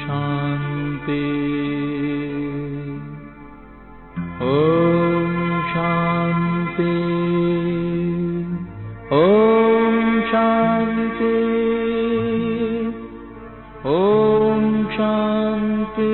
ಶಾಂತಿ ಓಂ ಶಾಂತಿ ಓಂ ಶಾಂತಿ ಓಂ ಶಾಂತಿ.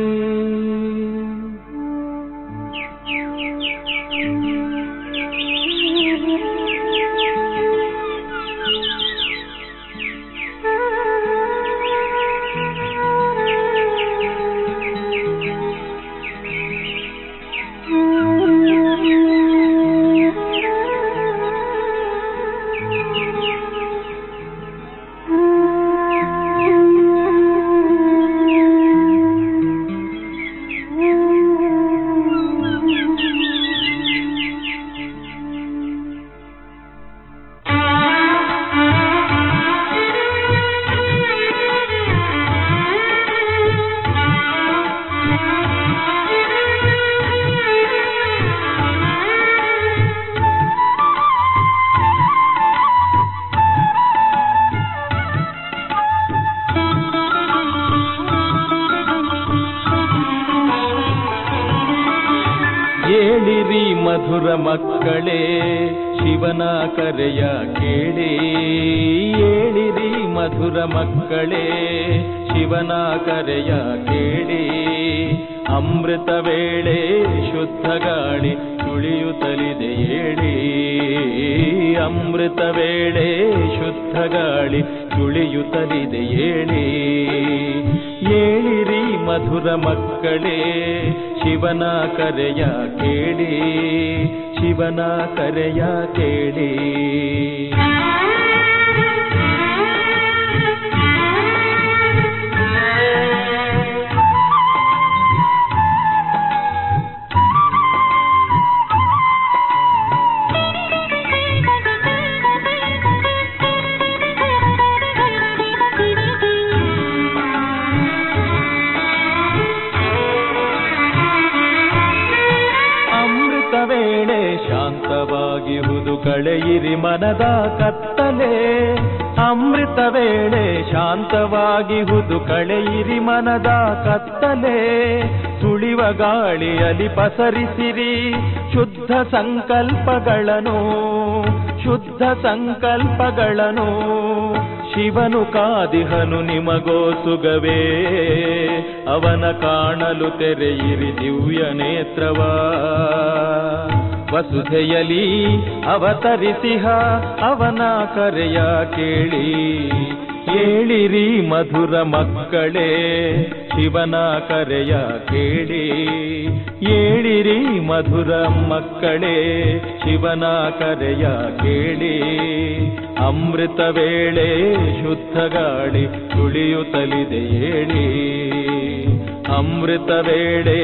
ಏಳಿರಿ ಮಧುರ ಮಕ್ಕಳೇ ಶಿವನ ಕರೆಯ ಕೇಳಿ, ಏಳಿರಿ ಮಧುರ ಮಕ್ಕಳೇ ಶಿವನ ಕರೆಯ ಕೇಳಿ. ಅಮೃತ ವೇಳೆ ಶುದ್ಧ ಗಾಳಿ ತುಳಿಯುತ್ತಲಿದೆ ಏಳಿ, ಅಮೃತ ವೇಳೆ ಶುದ್ಧ ಗಾಳಿ ತುಳಿಯುತ್ತಲಿದೆ ಏಳಿ. ಏಳಿರಿ ಮಧುರ ಮಕ್ಕಳೇ ಶಿವನ ಕರೆಯ ಕೇಳಿ, ಶಿವನ ಕರೆಯ ಕೇಳಿ. ವೇಳೆ ಶಾಂತವಾಗಿಹುದು ಕಳೆಯಿರಿ ಮನದ ಕತ್ತಲೆ, ಅಮೃತ ವೇಳೆ ಶಾಂತವಾಗಿಹುದು ಕಳೆಯಿರಿ ಮನದ ಕತ್ತಲೆ. ತುಳಿವ ಗಾಳಿಯಲ್ಲಿ ಪಸರಿಸಿರಿ ಶುದ್ಧ ಸಂಕಲ್ಪಗಳನ್ನು, ಶುದ್ಧ ಸಂಕಲ್ಪಗಳನ್ನು. ಶಿವನು ಕಾದಿಹನು ನಿಮಗೋ ಸುಗವೇ, ಅವನ ಕಾಣಲು ತೆರೆಯಿರಿ ದಿವ್ಯ ನೇತ್ರವ. ವಸುಧೆಯಲಿ ಅವತರಿಸಿಹ ಅವನ ಕರೆಯ ಕೇಳಿ, ಏಳಿರಿ ಮಧುರ ಮಕ್ಕಳೇ ಶಿವನ ಕರೆಯ ಕೇಳಿ. ಏಳಿರಿ ಮಧುರ ಮಕ್ಕಳೇ ಶಿವನ ಕರೆಯ ಕೇಳಿ. ಅಮೃತ ವೇಳೆ ಶುದ್ಧ ಗಾಳಿ ತುಳಿಯುತ್ತಲಿದೆ ಏಳಿ, ಅಮೃತ ವೇಳೆ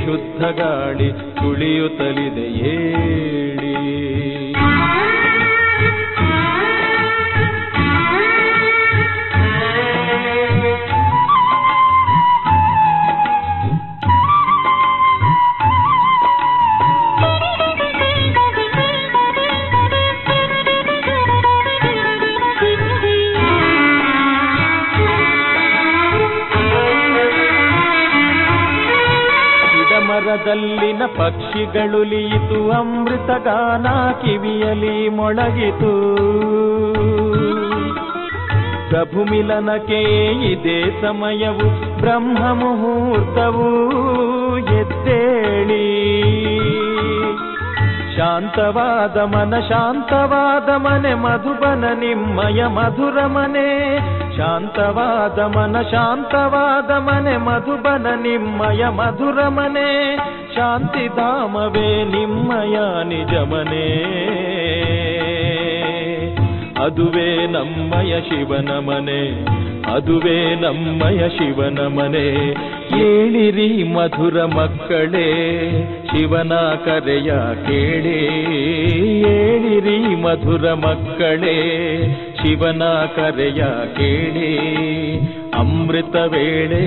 ಶುದ್ಧ ಗಾಳಿ ತುಳಿಯುತ್ತಲಿದೆ ಏಳಿ. ಮರದಲ್ಲಿನ ಪಕ್ಷಿಗಳುಲಿಯಿತು, ಅಮೃತ ಗಾನ ಕಿವಿಯಲಿ ಮೊಳಗಿತು. ಪ್ರಭು ಮಿಲನಕ್ಕೆ ಇದೇ ಸಮಯವು, ಬ್ರಹ್ಮ ಮುಹೂರ್ತವು ಎದ್ದೇಳಿ. ಶಾಂತವಾದ ಮನ ಶಾಂತವಾದ ಮನೆ ಮಧುಬನ ನಿಮ್ಮಯ ಮಧುರ ಮನೆ. ಶಾಂತವಾದ ಮನ ಶಾಂತವಾದ ಮನೆ ಮಧುಬನ ನಿಮ್ಮಯ ಮಧುರ ಮನೆ. ಶಾಂತಿಧಾಮವೇ ನಿಮ್ಮಯ ನಿಜ ಮನೆ, ಅದುವೇ ನಮ್ಮಯ ಶಿವನ ಮನೆ, ಅದುವೇ ನಮ್ಮಯ ಶಿವನ ಮನೆ. ಏಳಿರಿ ಮಧುರ ಮಕ್ಕಳೇ ಶಿವನ ಕರೆಯ ಕೇಳಿ, ಏಳಿರಿ ಮಧುರ ಮಕ್ಕಳೇ ಶಿವನ ಕರೆಯ ಕೇಳಿ. ಅಮೃತ ವೇಳೆ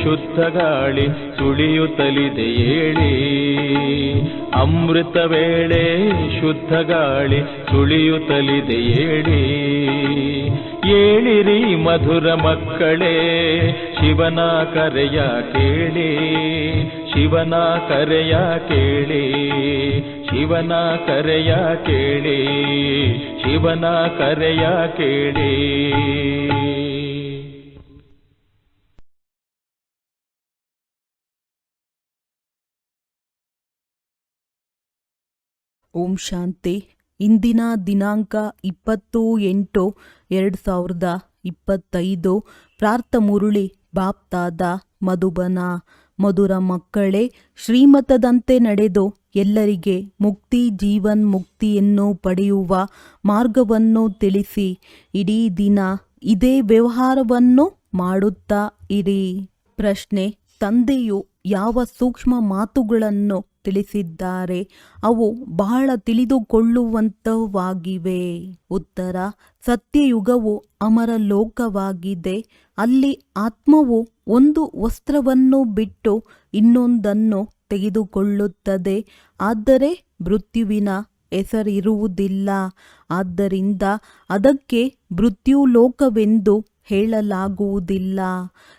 ಶುದ್ಧ ಗಾಳಿ ತುಳಿಯುತ್ತಲಿದೆ ಏಳಿ, ಅಮೃತ ವೇಳೆ ಶುದ್ಧ ಗಾಳಿ ತುಳಿಯುತ್ತಲಿದೆ ಏಳಿ. ಕೇಳಿರಿ ಮಧುರ ಮಕ್ಕಳೇ, ಶಿವನ ಕರೆಯ ಕೇಳಿ, ಶಿವನ ಕರೆಯ ಕೇಳಿ, ಶಿವನ ಕರೆಯ ಕೇಳಿ, ಶಿವನ ಕರೆಯ ಕೇಳಿ. ಓಂ ಶಾಂತಿ. ಇಂದಿನ ದಿನಾಂಕ 20/8/2025. ಪ್ರಾರ್ಥ ಮುರುಳಿ ಬಾಪ್ತಾದ ಮಧುಬನ. ಮಧುರ ಮಕ್ಕಳೇ, ಶ್ರೀಮತದಂತೆ ನಡೆದು ಎಲ್ಲರಿಗೆ ಮುಕ್ತಿ ಜೀವನ್ ಮುಕ್ತಿಯನ್ನು ಪಡೆಯುವ ಮಾರ್ಗವನ್ನು ತಿಳಿಸಿ ಇಡೀ ದಿನ ಇದೇ ವ್ಯವಹಾರವನ್ನು ಮಾಡುತ್ತಾ ಇರಿ. ಪ್ರಶ್ನೆ: ತಂದೆಯು ಯಾವ ಸೂಕ್ಷ್ಮ ಮಾತುಗಳನ್ನು ತಿಳಿಸಿದ್ದಾರೆ? ಅವು ಬಹಳ ತಿಳಿದುಕೊಳ್ಳುವಂತವಾಗಿವೆ. ಉತ್ತರ: ಸತ್ಯಯುಗವು ಅಮರ ಲೋಕವಾಗಿದೆ. ಅಲ್ಲಿ ಆತ್ಮವು ಒಂದು ವಸ್ತ್ರವನ್ನು ಬಿಟ್ಟು ಇನ್ನೊಂದನ್ನು ತೆಗೆದುಕೊಳ್ಳುತ್ತದೆ. ಆದರೆ ಮೃತ್ಯುವಿನ ಹೆಸರಿರುವುದಿಲ್ಲ. ಆದ್ದರಿಂದ ಅದಕ್ಕೆ ಮೃತ್ಯುಲೋಕವೆಂದು ಹೇಳಲಾಗುವುದಿಲ್ಲ.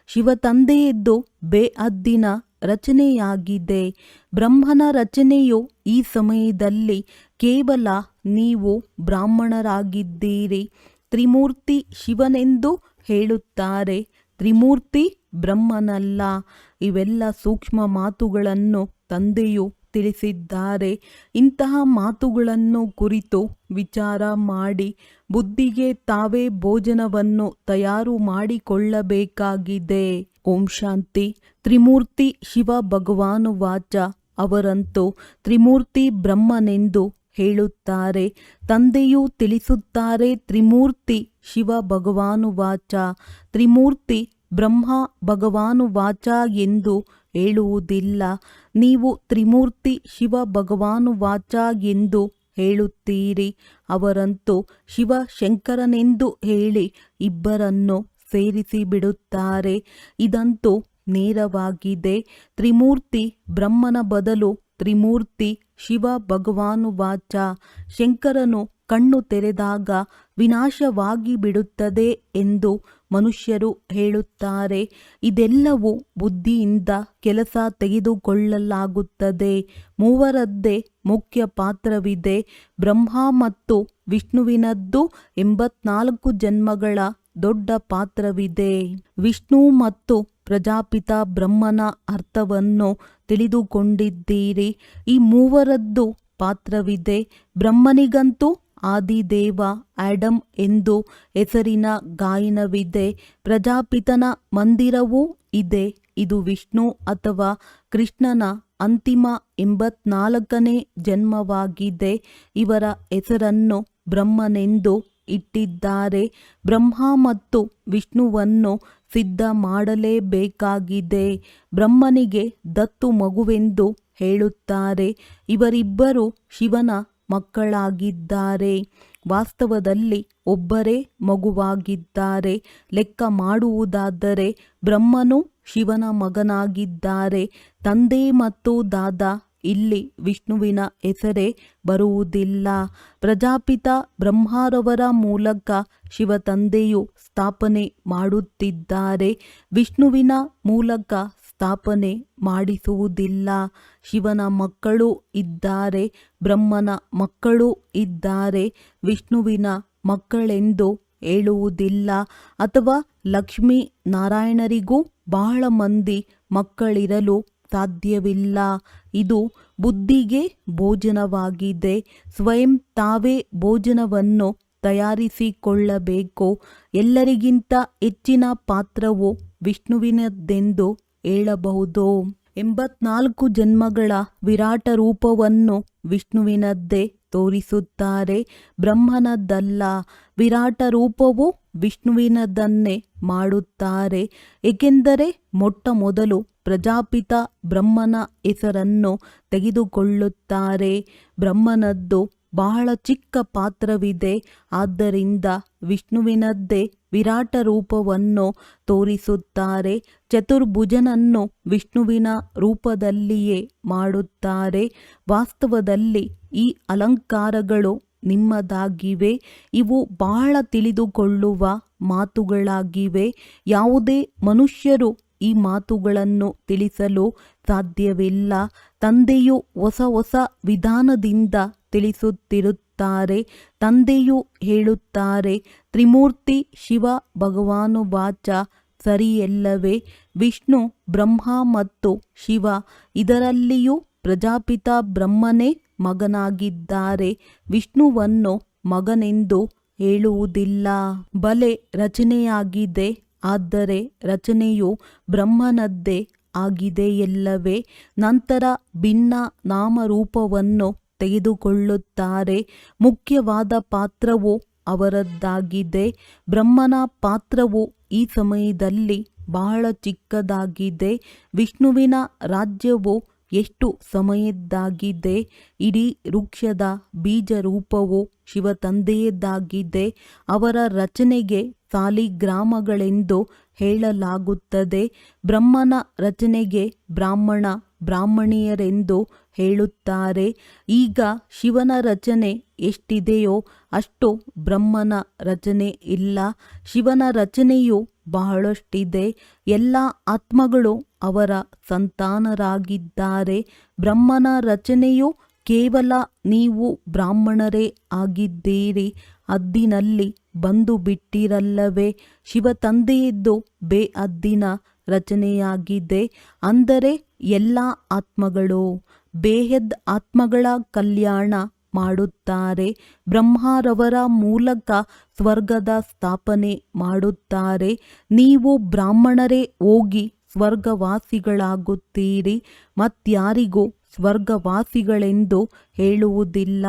ಶಿವತಂದೆಯದ್ದು ಬೇಅದ್ದಿನ ರಚನೆಯಾಗಿದೆ. ಬ್ರಹ್ಮನ ರಚನೆಯು ಈ ಸಮಯದಲ್ಲಿ ಕೇವಲ ನೀವು ಬ್ರಾಹ್ಮಣರಾಗಿದ್ದೀರಿ. ತ್ರಿಮೂರ್ತಿ ಶಿವನೆಂದು ಹೇಳುತ್ತಾರೆ, ತ್ರಿಮೂರ್ತಿ ಬ್ರಹ್ಮನಲ್ಲ. ಇವೆಲ್ಲ ಸೂಕ್ಷ್ಮ ಮಾತುಗಳನ್ನು ತಂದೆಯು ತಿಳಿಸಿದ್ದಾರೆ. ಇಂತಹ ಮಾತುಗಳನ್ನು ಕುರಿತು ವಿಚಾರ ಮಾಡಿ ಬುದ್ಧಿಗೆ ತಾವೇ ಭೋಜನವನ್ನು ತಯಾರು ಮಾಡಿಕೊಳ್ಳಬೇಕಾಗಿದೆ. ಓಂ ಶಾಂತಿ. ತ್ರಿಮೂರ್ತಿ ಶಿವ ಭಗವಾನು ವಾಚ. ಅವರಂತೂ ತ್ರಿಮೂರ್ತಿ ಬ್ರಹ್ಮನೆಂದು ಹೇಳುತ್ತಾರೆ. ತಂದೆಯೂ ತಿಳಿಸುತ್ತಾರೆ, ತ್ರಿಮೂರ್ತಿ ಶಿವ ಭಗವಾನು ವಾಚ. ತ್ರಿಮೂರ್ತಿ ಬ್ರಹ್ಮ ಭಗವಾನು ವಾಚ ಎಂದು ಹೇಳುವುದಿಲ್ಲ. ನೀವು ತ್ರಿಮೂರ್ತಿ ಶಿವ ಭಗವಾನು ವಾಚ ಎಂದು ಹೇಳುತ್ತೀರಿ. ಅವರಂತೂ ಶಿವ ಶಂಕರನೆಂದು ಹೇಳಿ ಇಬ್ಬರನ್ನು ಸೇರಿಸಿ ಬಿಡುತ್ತಾರೆ. ಇದಂತೂ ನೇರವಾಗಿದೆ. ತ್ರಿಮೂರ್ತಿ ಬ್ರಹ್ಮನ ಬದಲು ತ್ರಿಮೂರ್ತಿ ಶಿವ ಭಗವಾನು ವಾಚ. ಶಂಕರನು ಕಣ್ಣು ತೆರೆದಾಗ ವಿನಾಶವಾಗಿ ಬಿಡುತ್ತದೆ ಎಂದು ಮನುಷ್ಯರು ಹೇಳುತ್ತಾರೆ. ಇದೆಲ್ಲವೂ ಬುದ್ಧಿಯಿಂದ ಕೆಲಸ ತೆಗೆದುಕೊಳ್ಳಲಾಗುತ್ತದೆ. ಮೂವರದ್ದೇ ಮುಖ್ಯ ಪಾತ್ರವಿದೆ. ಬ್ರಹ್ಮ ಮತ್ತು ವಿಷ್ಣುವಿನದ್ದು 84 ಜನ್ಮಗಳ ದೊಡ್ಡ ಪಾತ್ರವಿದೆ. ವಿಷ್ಣು ಮತ್ತು ಪ್ರಜಾಪಿತ ಬ್ರಹ್ಮನ ಅರ್ಥವನ್ನು ತಿಳಿದುಕೊಂಡಿದ್ದೀರಿ. ಈ ಮೂವರದ್ದು ಪಾತ್ರವಿದೆ. ಬ್ರಹ್ಮನಿಗಂತೂ ಆದಿದೇವ ಆಡಮ್ ಎಂದು ಹೆಸರಿನ ಗಾಯನವಿದೆ. ಪ್ರಜಾಪಿತನ ಮಂದಿರವೂ ಇದೆ. ಇದು ವಿಷ್ಣು ಅಥವಾ ಕೃಷ್ಣನ ಅಂತಿಮ 84ನೇ ಜನ್ಮವಾಗಿದೆ. ಇವರ ಹೆಸರನ್ನು ಬ್ರಹ್ಮನೆಂದು ಇಟ್ಟಿದ್ದಾರೆ. ಬ್ರಹ್ಮ ಮತ್ತು ವಿಷ್ಣುವನ್ನು ಸಿದ್ಧ ಮಾಡಲೇಬೇಕಾಗಿದೆ. ಬ್ರಹ್ಮನಿಗೆ ದತ್ತು ಮಗುವೆಂದು ಹೇಳುತ್ತಾರೆ. ಇವರಿಬ್ಬರು ಶಿವನ ಮಕ್ಕಳಾಗಿದ್ದಾರೆ. ವಾಸ್ತವದಲ್ಲಿ ಒಬ್ಬರೇ ಮಗುವಾಗಿದ್ದಾರೆ. ಲೆಕ್ಕ ಮಾಡುವುದಾದರೆ ಬ್ರಹ್ಮನು ಶಿವನ ಮಗನಾಗಿದ್ದಾರೆ. ತಂದೆ ಮತ್ತು ದಾದಾ ಇಲ್ಲಿ ವಿಷ್ಣುವಿನ ಹೆಸರೇ ಬರುವುದಿಲ್ಲ. ಪ್ರಜಾಪಿತ ಬ್ರಹ್ಮರವರ ಮೂಲಕ ಶಿವತಂದೆಯು ಸ್ಥಾಪನೆ ಮಾಡುತ್ತಿದ್ದಾರೆ. ವಿಷ್ಣುವಿನ ಮೂಲಕ ಸ್ಥಾಪನೆ ಮಾಡಿಸುವುದಿಲ್ಲ. ಶಿವನ ಮಕ್ಕಳು ಇದ್ದಾರೆ, ಬ್ರಹ್ಮನ ಮಕ್ಕಳು ಇದ್ದಾರೆ. ವಿಷ್ಣುವಿನ ಮಕ್ಕಳೆಂದು ಹೇಳುವುದಿಲ್ಲ. ಅಥವಾ ಲಕ್ಷ್ಮೀ ನಾರಾಯಣರಿಗೂ ಬಹಳ ಮಂದಿ ಮಕ್ಕಳಿರಲು ಸಾಧ್ಯವಿಲ್ಲ. ಇದು ಬುದ್ಧಿಗೆ ಭೋಜನವಾಗಿದೆ. ಸ್ವಯಂ ತಾವೇ ಭೋಜನವನ್ನು ತಯಾರಿಸಿಕೊಳ್ಳಬೇಕು. ಎಲ್ಲರಿಗಿಂತ ಹೆಚ್ಚಿನ ಪಾತ್ರವು ವಿಷ್ಣುವಿನದ್ದೆಂದು ಹೇಳಬಹುದು. 84 ಜನ್ಮಗಳ ವಿರಾಟ ರೂಪವನ್ನು ವಿಷ್ಣುವಿನದ್ದೇ ತೋರಿಸುತ್ತಾರೆ, ಬ್ರಹ್ಮನದ್ದಲ್ಲ. ವಿರಾಟ ರೂಪವು ವಿಷ್ಣುವಿನದನ್ನೇ ಮಾಡುತ್ತಾರೆ. ಏಕೆಂದರೆ ಮೊಟ್ಟ ಮೊದಲು ಪ್ರಜಾಪಿತ ಬ್ರಹ್ಮನ ಹೆಸರನ್ನು ತೆಗೆದುಕೊಳ್ಳುತ್ತಾರೆ. ಬ್ರಹ್ಮನದ್ದು ಬಹಳ ಚಿಕ್ಕ ಪಾತ್ರವಿದೆ. ಆದ್ದರಿಂದ ವಿಷ್ಣುವಿನದ್ದೇ ವಿರಾಟ ರೂಪವನ್ನು ತೋರಿಸುತ್ತಾರೆ. ಚತುರ್ಭುಜನನ್ನು ವಿಷ್ಣುವಿನ ರೂಪದಲ್ಲಿಯೇ ಮಾಡುತ್ತಾರೆ. ವಾಸ್ತವದಲ್ಲಿ ಈ ಅಲಂಕಾರಗಳು ನಿಮ್ಮದಾಗಿವೆ. ಇವು ಬಹಳ ತಿಳಿದುಕೊಳ್ಳುವ ಮಾತುಗಳಾಗಿವೆ. ಯಾವುದೇ ಮನುಷ್ಯರು ಈ ಮಾತುಗಳನ್ನು ತಿಳಿಸಲು ಸಾಧ್ಯವಿಲ್ಲ. ತಂದೆಯು ಹೊಸ ಹೊಸ ವಿಧಾನದಿಂದ ತಿಳಿಸುತ್ತಿರುತ್ತಾರೆ. ತಂದೆಯು ಹೇಳುತ್ತಾರೆ, ತ್ರಿಮೂರ್ತಿ ಶಿವ ಭಗವಾನುವಾಚ, ಸರಿಯಲ್ಲವೇ? ವಿಷ್ಣು, ಬ್ರಹ್ಮ ಮತ್ತು ಶಿವ, ಇದರಲ್ಲಿಯೂ ಪ್ರಜಾಪಿತ ಬ್ರಹ್ಮನೇ ಮಗನಾಗಿದ್ದಾರೆ. ವಿಷ್ಣುವನ್ನು ಮಗನೆಂದು ಹೇಳುವುದಿಲ್ಲ. ಬಲೆ ರಚನೆಯಾಗಿದೆ, ಆದರೆ ರಚನೆಯು ಬ್ರಹ್ಮನದ್ದೇ ಆಗಿದೆಯಲ್ಲವೇ? ನಂತರ ಭಿನ್ನ ನಾಮರೂಪವನ್ನು ತೆಗೆದುಕೊಳ್ಳುತ್ತಾರೆ. ಮುಖ್ಯವಾದ ಪಾತ್ರವು ಅವರದ್ದಾಗಿದೆ. ಬ್ರಹ್ಮನ ಪಾತ್ರವು ಈ ಸಮಯದಲ್ಲಿ ಬಹಳ ಚಿಕ್ಕದಾಗಿದೆ. ವಿಷ್ಣುವಿನ ರಾಜ್ಯವು ಎಷ್ಟು ಸಮಯದ್ದಾಗಿದೆ. ಇಡೀ ವೃಕ್ಷದ ಬೀಜ ರೂಪವು ಶಿವ ತಂದೆಯದ್ದಾಗಿದೆ. ಅವರ ರಚನೆಗೆ ಸಾಲಿಗ್ರಾಮಗಳೆಂದು ಹೇಳಲಾಗುತ್ತದೆ. ಬ್ರಹ್ಮನ ರಚನೆಗೆ ಬ್ರಾಹ್ಮಣ ಬ್ರಾಹ್ಮಣಿಯರೆಂದು ಹೇಳುತ್ತಾರೆ. ಈಗ ಶಿವನ ರಚನೆ ಎಷ್ಟಿದೆಯೋ ಅಷ್ಟು ಬ್ರಹ್ಮನ ರಚನೆ ಇಲ್ಲ. ಶಿವನ ರಚನೆಯು ಬಹಳಷ್ಟಿದೆ. ಎಲ್ಲ ಆತ್ಮಗಳು ಅವರ ಸಂತಾನರಾಗಿದ್ದಾರೆ. ಬ್ರಹ್ಮನ ರಚನೆಯು ಕೇವಲ ನೀವು ಬ್ರಾಹ್ಮಣರೇ ಆಗಿದ್ದೀರಿ. ಹದ್ದಿನಲ್ಲಿ ಬಂದು ಬಿಟ್ಟಿರಲ್ಲವೇ? ಶಿವ ತಂದೆಯದ್ದು ಬೇಹದ್ದಿನ ರಚನೆಯಾಗಿದೆ. ಅಂದರೆ ಎಲ್ಲ ಆತ್ಮಗಳು ಬೇಹದ್ ಆತ್ಮಗಳ ಕಲ್ಯಾಣ ಮಾಡುತ್ತಾರೆ. ಬ್ರಹ್ಮರವರ ಮೂಲಕ ಸ್ವರ್ಗದ ಸ್ಥಾಪನೆ ಮಾಡುತ್ತಾರೆ. ನೀವು ಬ್ರಾಹ್ಮಣರೇ ಹೋಗಿ ಸ್ವರ್ಗವಾಸಿಗಳಾಗುತ್ತೀರಿ. ಮತ್ಯಾರಿಗೂ ಸ್ವರ್ಗವಾಸಿಗಳೆಂದು ಹೇಳುವುದಿಲ್ಲ.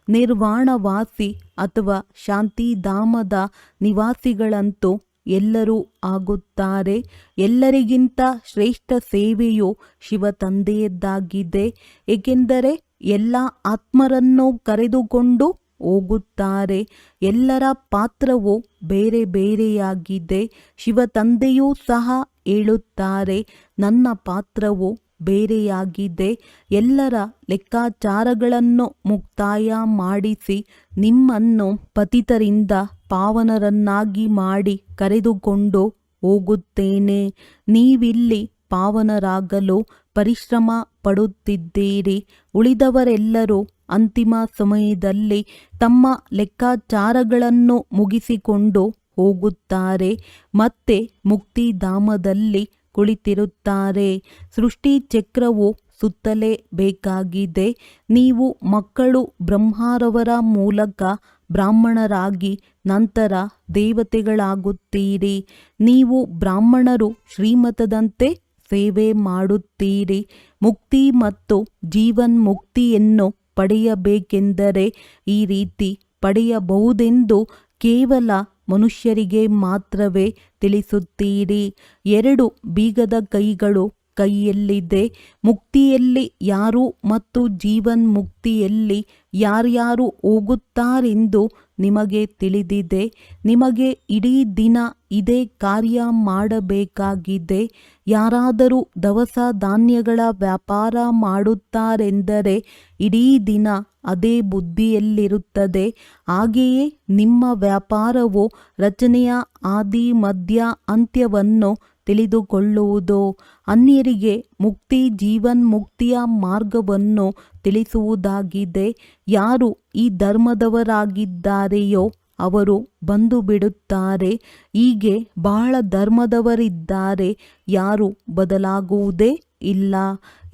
ನಿರ್ವಾಣವಾಸಿ ಅಥವಾ ಶಾಂತಿಧಾಮದ ನಿವಾಸಿಗಳಂತೂ ಎಲ್ಲರೂ ಆಗುತ್ತಾರೆ. ಎಲ್ಲರಿಗಿಂತ ಶ್ರೇಷ್ಠ ಸೇವೆಯು ಶಿವ ತಂದೆಯದ್ದಾಗಿದೆ. ಏಕೆಂದರೆ ಎಲ್ಲ ಆತ್ಮರನ್ನು ಕರೆದುಕೊಂಡು ಹೋಗುತ್ತಾರೆ. ಎಲ್ಲರ ಪಾತ್ರವು ಬೇರೆ ಬೇರೆಯಾಗಿದೆ. ಶಿವ ತಂದೆಯೂ ಸಹ ಹೇಳುತ್ತಾರೆ, ನನ್ನ ಪಾತ್ರವು ಬೇರೆಯಾಗಿದೆ. ಎಲ್ಲರ ಲೆಕ್ಕಾಚಾರಗಳನ್ನು ಮುಕ್ತಾಯ ಮಾಡಿಸಿ ನಿಮ್ಮನ್ನು ಪತಿತರಿಂದ ಪಾವನರನ್ನಾಗಿ ಮಾಡಿ ಕರೆದುಕೊಂಡು ಹೋಗುತ್ತೇನೆ. ನೀವಿಲ್ಲಿ ಪಾವನರಾಗಲು ಪರಿಶ್ರಮ ಪಡುತ್ತಿದ್ದೀರಿ. ಉಳಿದವರೆಲ್ಲರೂ ಅಂತಿಮ ಸಮಯದಲ್ಲಿ ತಮ್ಮ ಲೆಕ್ಕಾಚಾರಗಳನ್ನು ಮುಗಿಸಿಕೊಂಡು ಹೋಗುತ್ತಾರೆ. ಮತ್ತೆ ಮುಕ್ತಿಧಾಮದಲ್ಲಿ ಕುಳಿತಿರುತ್ತಾರೆ. ಸೃಷ್ಟಿ ಚಕ್ರವು ಸುತ್ತಲೇ ಬೇಕಾಗಿದೆ. ನೀವು ಮಕ್ಕಳು ಬ್ರಹ್ಮರವರ ಮೂಲಕ ಬ್ರಾಹ್ಮಣರಾಗಿ ನಂತರ ದೇವತೆಗಳಾಗುತ್ತೀರಿ. ನೀವು ಬ್ರಾಹ್ಮಣರು ಶ್ರೀಮತದಂತೆ ಸೇವೆ ಮಾಡುತ್ತೀರಿ. ಮುಕ್ತಿ ಮತ್ತು ಜೀವನ್ಮುಕ್ತಿಯನ್ನು ಪಡೆಯಬೇಕೆಂದರೆ ಈ ರೀತಿ ಪಡೆಯಬಹುದೆಂದು ಕೇವಲ ಮನುಷ್ಯರಿಗೆ ಮಾತ್ರವೇ ತಿಳಿಸುತ್ತೀರಿ. 2 ಬೀಗದ ಕೈಗಳು ಕೈಯಲ್ಲಿದೆ. ಮುಕ್ತಿಯಲ್ಲಿ ಯಾರು ಮತ್ತು ಜೀವನ್ಮುಕ್ತಿಯಲ್ಲಿ ಯಾರ್ಯಾರು ಹೋಗುತ್ತಾರೆಂದು ನಿಮಗೆ ತಿಳಿದಿದೆ. ನಿಮಗೆ ಇಡೀ ದಿನ ಇದೇ ಕಾರ್ಯ ಮಾಡಬೇಕಾಗಿದೆ. ಯಾರಾದರೂ ದವಸ ಧಾನ್ಯಗಳ ವ್ಯಾಪಾರ ಮಾಡುತ್ತಾರೆಂದರೆ ಇಡೀ ದಿನ ಅದೇ ಬುದ್ಧಿಯಲ್ಲಿರುತ್ತದೆ. ಹಾಗೆಯೇ ನಿಮ್ಮ ವ್ಯಾಪಾರವು ರಚನೆಯ ಆದಿ ಮಧ್ಯ ಅಂತ್ಯವನ್ನು ತಿಳಿದುಕೊಳ್ಳುವುದು. ಅನ್ಯರಿಗೆ ಮುಕ್ತಿ ಜೀವನ್ಮುಕ್ತಿಯ ಮಾರ್ಗವನ್ನು ತಿಳಿಸುವುದಾಗಿದೆ. ಯಾರು ಈ ಧರ್ಮದವರಾಗಿದ್ದಾರೆಯೋ ಅವರು ಬಂದು ಬಿಡುತ್ತಾರೆ. ಹೀಗೆ ಬಹಳ ಧರ್ಮದವರಿದ್ದಾರೆ. ಯಾರು ಬದಲಾಗುವುದೇ ಇಲ್ಲ.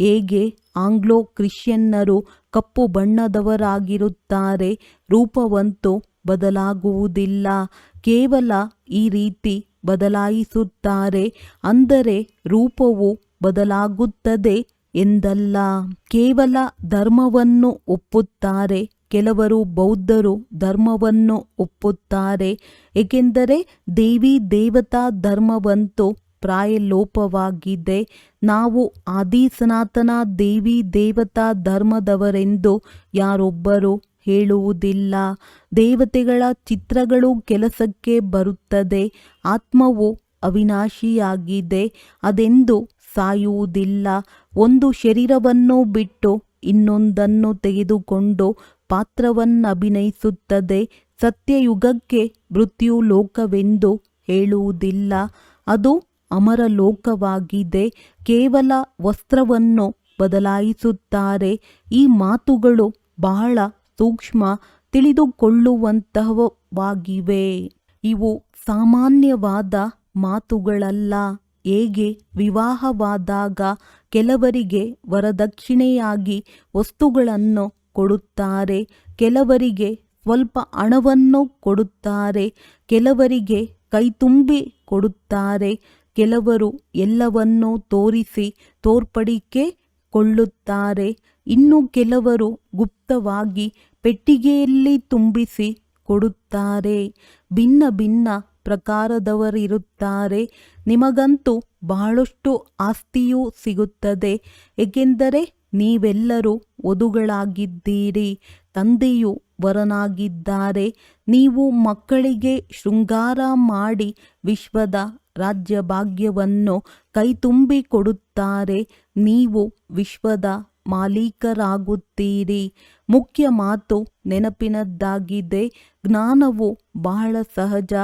ಹೇಗೆ ಆಂಗ್ಲೋ ಕ್ರಿಶ್ಚಿಯನ್ನರು ಕಪ್ಪು ಬಣ್ಣದವರಾಗಿರುತ್ತಾರೆ, ರೂಪವಂತೂ ಬದಲಾಗುವುದಿಲ್ಲ. ಕೇವಲ ಈ ರೀತಿ ಬದಲಾಯಿಸುತ್ತಾರೆ. ಅಂದರೆ ರೂಪವು ಬದಲಾಗುತ್ತದೆ ಎಂದಲ್ಲ. ಕೇವಲ ಧರ್ಮವನ್ನು ಒಪ್ಪುತ್ತಾರೆ. ಕೆಲವರು ಬೌದ್ಧರು ಧರ್ಮವನ್ನು ಒಪ್ಪುತ್ತಾರೆ. ಏಕೆಂದರೆ ದೇವಿ ದೇವತಾ ಧರ್ಮವಂತೂ ಪ್ರಾಯಲೋಪವಾಗಿದೆ. ನಾವು ಆದಿ ಸನಾತನ ದೇವಿ ದೇವತಾ ಧರ್ಮದವರೆಂದು ಯಾರೊಬ್ಬರು ಹೇಳುವುದಿಲ್ಲ. ದೇವತೆಗಳ ಚಿತ್ರಗಳು ಕೆಲಸಕ್ಕೆ ಬರುತ್ತದೆ. ಆತ್ಮವು ಅವಿನಾಶಿಯಾಗಿದೆ. ಅದೆಂದು ಸಾಯುವುದಿಲ್ಲ. ಒಂದು ಶರೀರವನ್ನು ಬಿಟ್ಟು ಇನ್ನೊಂದನ್ನು ತೆಗೆದುಕೊಂಡು ಪಾತ್ರವನ್ನಭಿನಯಿಸುತ್ತದೆ. ಸತ್ಯಯುಗಕ್ಕೆ ಮೃತ್ಯು ಲೋಕವೆಂದು ಹೇಳುವುದಿಲ್ಲ. ಅದು ಅಮರ ಲೋಕವಾಗಿದೆ. ಕೇವಲ ವಸ್ತ್ರವನ್ನು ಬದಲಾಯಿಸುತ್ತಾರೆ. ಈ ಮಾತುಗಳು ಬಹಳ ಸೂಕ್ಷ್ಮ, ತಿಳಿದುಕೊಳ್ಳುವಂತಹವಾಗಿವೆ. ಇವು ಸಾಮಾನ್ಯವಾದ ಮಾತುಗಳಲ್ಲ. ಹೇಗೆ ವಿವಾಹವಾದಾಗ ಕೆಲವರಿಗೆ ವರದಕ್ಷಿಣೆಯಾಗಿ ವಸ್ತುಗಳನ್ನು ಕೊಡುತ್ತಾರೆ, ಕೆಲವರಿಗೆ ಸ್ವಲ್ಪ ಹಣವನ್ನು ಕೊಡುತ್ತಾರೆ, ಕೆಲವರಿಗೆ ಕೈತುಂಬಿ ಕೊಡುತ್ತಾರೆ, ಕೆಲವರು ಎಲ್ಲವನ್ನೂ ತೋರಿಸಿ ತೋರ್ಪಡಿಕೆ ಕೊಳ್ಳುತ್ತಾರೆ, ಇನ್ನು ಕೆಲವರು ಗುಪ್ತವಾಗಿ ಪೆಟ್ಟಿಗೆಯಲ್ಲಿ ತುಂಬಿಸಿ ಕೊಡುತ್ತಾರೆ. ಭಿನ್ನ ಭಿನ್ನ ಪ್ರಕಾರದವರಿರುತ್ತಾರೆ. ನಿಮಗಂತೂ ಬಹಳಷ್ಟು ಆಸ್ತಿಯೂ ಸಿಗುತ್ತದೆ, ಏಕೆಂದರೆ ನೀವೆಲ್ಲರೂ ವಧುಗಳಾಗಿದ್ದೀರಿ. ತಂದೆಯು ವರನಾಗಿದ್ದಾರೆ. ನೀವು ಮಕ್ಕಳಿಗೆ ಶೃಂಗಾರ ಮಾಡಿ ವಿಶ್ವದ ರಾಜ್ಯಭಾಗ್ಯವನ್ನು ಕೈತುಂಬಿ ಕೊಡುತ್ತಾರೆ. ನೀವು ವಿಶ್ವದ ಮಾಲೀಕರಾಗುತ್ತೀರಿ. ಮುಖ್ಯ ಮಾತು ನೆನಪಿನದ್ದಾಗಿದೆ. ಜ್ಞಾನವು ಬಹಳ ಸಹಜ,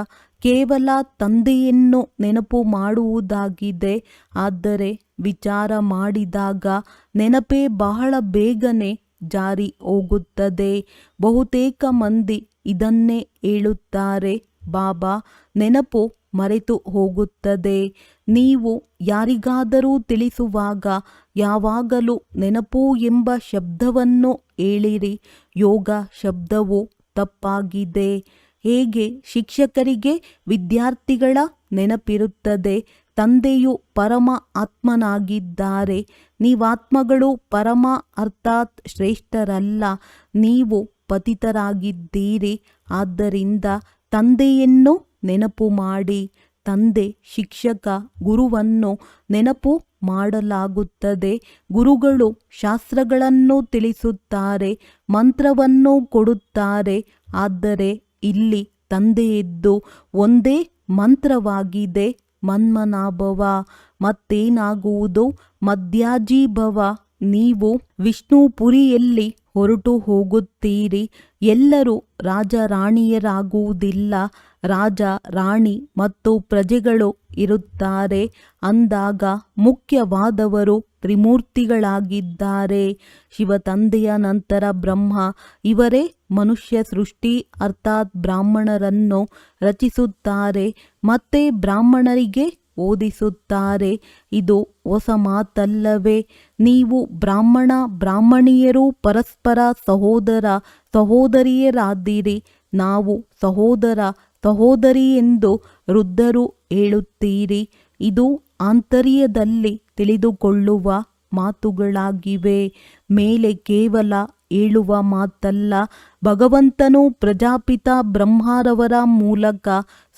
ಕೇವಲ ತಂದೆಯನ್ನು ನೆನಪು ಮಾಡುವುದಾಗಿದೆ. ಆದರೆ ವಿಚಾರ ಮಾಡಿದಾಗ ನೆನಪೇ ಬಹಳ ಬೇಗನೆ ಜಾರಿ ಹೋಗುತ್ತದೆ. ಬಹುತೇಕ ಮಂದಿ ಇದನ್ನೇ ಹೇಳುತ್ತಾರೆ, ಬಾಬಾ, ನೆನಪು ಮರೆತು ಹೋಗುತ್ತದೆ. ನೀವು ಯಾರಿಗಾದರೂ ತಿಳಿಸುವಾಗ ಯಾವಾಗಲೂ ನೆನಪು ಎಂಬ ಶಬ್ದವನ್ನು ಹೇಳಿರಿ. ಯೋಗ ಶಬ್ದವು ತಪ್ಪಾಗಿದೆ. ಹೇಗೆ ಶಿಕ್ಷಕರಿಗೆ ವಿದ್ಯಾರ್ಥಿಗಳ ನೆನಪಿರುತ್ತದೆ. ತಂದೆಯು ಪರಮ ಆತ್ಮನಾಗಿದ್ದಾರೆ. ನೀವಾತ್ಮಗಳು ಪರಮ ಅರ್ಥಾತ್ ಶ್ರೇಷ್ಠರಲ್ಲ, ನೀವು ಪತಿತರಾಗಿದ್ದೀರಿ. ಆದ್ದರಿಂದ ತಂದೆಯನ್ನು ನೆನಪು ಮಾಡಿ. ತಂದೆ, ಶಿಕ್ಷಕ, ಗುರುವನ್ನು ನೆನಪು ಮಾಡಲಾಗುತ್ತದೆ. ಗುರುಗಳು ಶಾಸ್ತ್ರಗಳನ್ನು ತಿಳಿಸುತ್ತಾರೆ, ಮಂತ್ರವನ್ನು ಕೊಡುತ್ತಾರೆ. ಆದರೆ ಇಲ್ಲಿ ತಂದೆಯದ್ದು ಒಂದೇ ಮಂತ್ರವಾಗಿದೆ, ಮನ್ಮನಾಭವ. ಮತ್ತೇನಾಗುವುದು? ಮಧ್ಯಾಜೀಭವ. ನೀವು ವಿಷ್ಣುಪುರಿಯಲ್ಲಿ ಹೊರಟು ಹೋಗುತ್ತೀರಿ. ಎಲ್ಲರೂ ರಾಜ ರಾಣಿಯರಾಗುವುದಿಲ್ಲ. ರಾಜ, ರಾಣಿ ಮತ್ತು ಪ್ರಜೆಗಳು ಇರುತ್ತಾರೆ. ಅಂದಾಗ ಮುಖ್ಯವಾದವರು ತ್ರಿಮೂರ್ತಿಗಳಾಗಿದ್ದಾರೆ. ಶಿವ ತಂದೆಯ ನಂತರ ಬ್ರಹ್ಮ. ಇವರೇ ಮನುಷ್ಯ ಸೃಷ್ಟಿ ಅರ್ಥಾತ್ ಬ್ರಾಹ್ಮಣರನ್ನು ರಚಿಸುತ್ತಾರೆ ಮತ್ತೆ ಬ್ರಾಹ್ಮಣರಿಗೆ ಓದಿಸುತ್ತಾರೆ. ಇದು ಹೊಸ ಮಾತಲ್ಲವೇ? ನೀವು ಬ್ರಾಹ್ಮಣ ಬ್ರಾಹ್ಮಣಿಯರು ಪರಸ್ಪರ ಸಹೋದರ ಸಹೋದರಿಯರಾದಿರಿ. ನಾವು ಸಹೋದರ ಸಹೋದರಿ ಎಂದು ವೃದ್ಧರು ಹೇಳುತ್ತೀರಿ. ಇದು ಆಂತರ್ಯದಲ್ಲಿ ತಿಳಿದುಕೊಳ್ಳುವ ಮಾತುಗಳಾಗಿವೆ. ಮೇಲೆ ಕೇವಲ ಹೇಳುವ ಮಾತಲ್ಲ. ಭಗವಂತನು ಪ್ರಜಾಪಿತ ಬ್ರಹ್ಮರವರ ಮೂಲಕ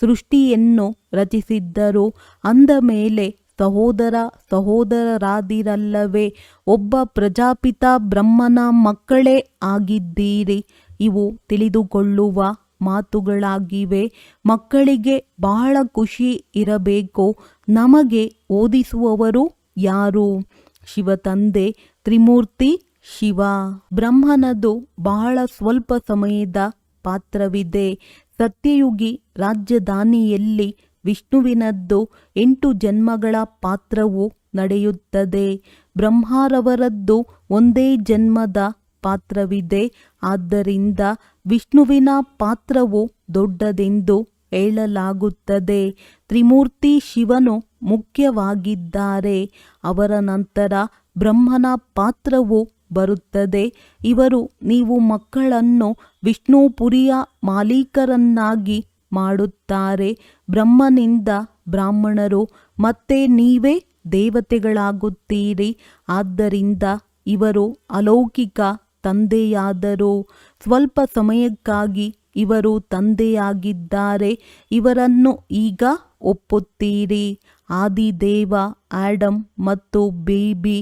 ಸೃಷ್ಟಿಯನ್ನು ರಚಿಸಿದ್ದರು. ಅಂದ ಮೇಲೆ ಸಹೋದರ ಸಹೋದರರಾದಿರಲ್ಲವೇ? ಒಬ್ಬ ಪ್ರಜಾಪಿತ ಬ್ರಹ್ಮನ ಮಕ್ಕಳೇ ಆಗಿದ್ದೀರಿ. ಇವು ತಿಳಿದುಕೊಳ್ಳುವ ಮಾತುಗಳಾಗಿವೆ. ಮಕ್ಕಳಿಗೆ ಬಹಳ ಖುಷಿ ಇರಬೇಕು. ನಮಗೆ ಓದಿಸುವವರು ಯಾರು? ಶಿವ ತಂದೆ, ತ್ರಿಮೂರ್ತಿ ಶಿವ. ಬ್ರಹ್ಮನದು ಬಹಳ ಸ್ವಲ್ಪ ಸಮಯದ ಪಾತ್ರವಿದೆ. ಸತ್ಯಯುಗಿ ರಾಜಧಾನಿಯಲ್ಲಿ ವಿಷ್ಣುವಿನದ್ದು 8 ಜನ್ಮಗಳ ಪಾತ್ರವು ನಡೆಯುತ್ತದೆ. ಬ್ರಹ್ಮರವರದ್ದು ಒಂದೇ ಜನ್ಮದ ಪಾತ್ರವಿದೆ. ಆದ್ದರಿಂದ ವಿಷ್ಣುವಿನ ಪಾತ್ರವು ದೊಡ್ಡದೆಂದು ಹೇಳಲಾಗುತ್ತದೆ. ತ್ರಿಮೂರ್ತಿ ಶಿವನು ಮುಖ್ಯವಾಗಿದ್ದಾರೆ. ಅವರ ನಂತರ ಬ್ರಹ್ಮನ ಪಾತ್ರವು ಬರುತ್ತದೆ. ಇವರು ನೀವು ಮಕ್ಕಳನ್ನು ವಿಷ್ಣುಪುರಿಯ ಮಾಲೀಕರನ್ನಾಗಿ ಮಾಡುತ್ತಾರೆ. ಬ್ರಹ್ಮನಿಂದ ಬ್ರಾಹ್ಮಣರು ಮತ್ತೆ ನೀವೇ ದೇವತೆಗಳಾಗುತ್ತೀರಿ. ಆದ್ದರಿಂದ ಇವರು ಅಲೌಕಿಕ ತಂದೆಯಾದರು. ಸ್ವಲ್ಪ ಸಮಯಕ್ಕಾಗಿ ಇವರು ತಂದೆಯಾಗಿದ್ದಾರೆ. ಇವರನ್ನು ಈಗ ಒಪ್ಪುತ್ತೀರಿ. ಆದಿದೇವ ಆಡಮ್ ಮತ್ತು ಬೇಬಿ.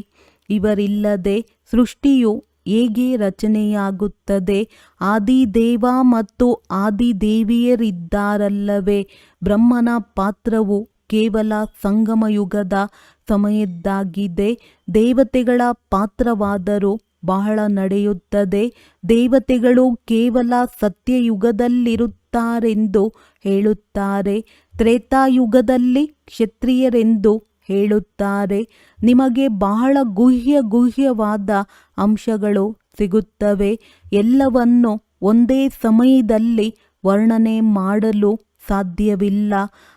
ಇವರಿಲ್ಲದೆ ಸೃಷ್ಟಿಯು ಹೇಗೆ ರಚನೆಯಾಗುತ್ತದೆ? ಆದಿದೇವ ಮತ್ತು ಆದಿದೇವಿಯರಿದ್ದಾರಲ್ಲವೇ? ಬ್ರಹ್ಮನ ಪಾತ್ರವು ಕೇವಲ ಸಂಗಮಯುಗದ ಸಮಯದ್ದಾಗಿದೆ. ದೇವತೆಗಳ ಪಾತ್ರವಾದರೂ ಬಹಳ ನಡೆಯುತ್ತದೆ. ದೇವತೆಗಳು ಕೇವಲ ಸತ್ಯಯುಗದಲ್ಲಿರುತ್ತಾರೆಂದು ಹೇಳುತ್ತಾರೆ. ತ್ರೇತಾಯುಗದಲ್ಲಿ ಕ್ಷತ್ರಿಯರೆಂದು ಹೇಳುತ್ತಾರೆ. ನಿಮಗೆ ಬಹಳ ಗುಹ್ಯವಾದ ಅಂಶಗಳು ಸಿಗುತ್ತವೆ. ಎಲ್ಲವನ್ನು ಒಂದೇ ಸಮಯದಲ್ಲಿ ವರ್ಣನೆ ಮಾಡಲು ಸಾಧ್ಯವಿಲ್ಲ.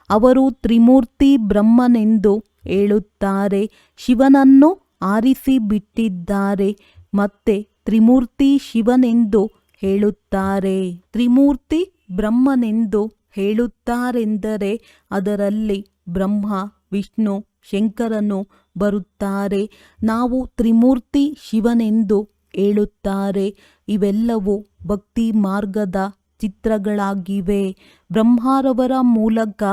ಅವರು ತ್ರಿಮೂರ್ತಿ ಬ್ರಹ್ಮನೆಂದು ಹೇಳುತ್ತಾರೆ. ಶಿವನನ್ನು ಆರಿಸಿ ಬಿಟ್ಟಿದ್ದಾರೆ ಮತ್ತೆ ತ್ರಿಮೂರ್ತಿ ಶಿವನೆಂದು ಹೇಳುತ್ತಾರೆ. ತ್ರಿಮೂರ್ತಿ ಬ್ರಹ್ಮನೆಂದು ಹೇಳುತ್ತಾರೆಂದರೆ ಅದರಲ್ಲಿ ಬ್ರಹ್ಮ, ವಿಷ್ಣು, ಶಂಕರನು ಬರುತ್ತಾರೆ. ನಾವು ತ್ರಿಮೂರ್ತಿ ಶಿವನೆಂದು ಹೇಳುತ್ತಾರೆ. ಇವೆಲ್ಲವೂ ಭಕ್ತಿ ಮಾರ್ಗದ ಚಿತ್ರಗಳಾಗಿವೆ. ಬ್ರಹ್ಮರವರ ಮೂಲಕ